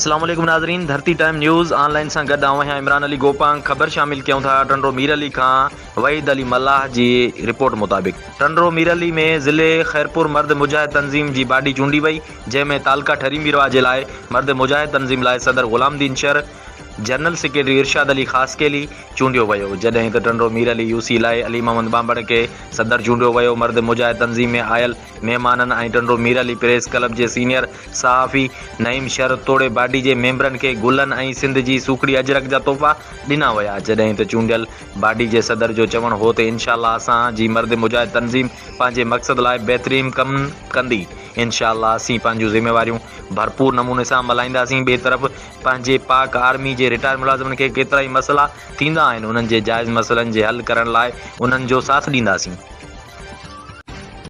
अस्सलाम वालेकुम नाज़रीन, धरती टाइम न्यूज़ ऑनलाइन सां गॾु आहियां इमरान अली गोपांग। ख़बर शामिल कयूं था टंडो मीर अली खां वहीद अली मल्लाह जी रिपोर्ट मुताबिक़ टंडो मीर अली में ज़िले खैरपुर मर्द मुजाहिद तंज़ीम जी बाडी चूंडी वई, जंहिंमें तालका ठरी मीरवा जे लाइ मर्द मुजाहिद तंज़ीम लाइ सदर ग़ुलामदीन शर, जनरल सेक्रेटरी इरशाद अली ख़ासकेली चूंडियो वियो, जॾहिं त टंडो मीर अली यूसी लाइ अली मोहम्मद बांबड़ खे सदर चूंडियो वियो। मर्द मुजाहिद तंज़ीम में आयल महिमाननि ऐं टंडो मीर अली प्रेस क्लब जे सीनियर सहाफ़ी नईम शर तोड़े बाडी जे मेंबरनि खे गुलनि ऐं सिंध जी सूखड़ी अजरक जा तोहफ़ा ॾिना विया, जॾहिं त चूंडियल बाडी जे सदर जो चवणु हो त इंशाअल्लाह असां जी मर्द मुजाहिद तंज़ीम पंहिंजे मक़सद लाइ बहितरीन कमु कंदी। इंशाअल्लाह असीं पंहिंजूं ज़िम्मेवारियूं भरपूर नमूने सां मल्हाईंदासीं। ॿिए तरफ़ पंहिंजे पाक आर्मी जे रिटायर मुलाज़िमनि खे केतिरा ई मसइला थींदा आहिनि, उन्हनि जे जाइज़ मसइलनि जे हल करण लाइ उन्हनि जो साथ ॾींदासीं।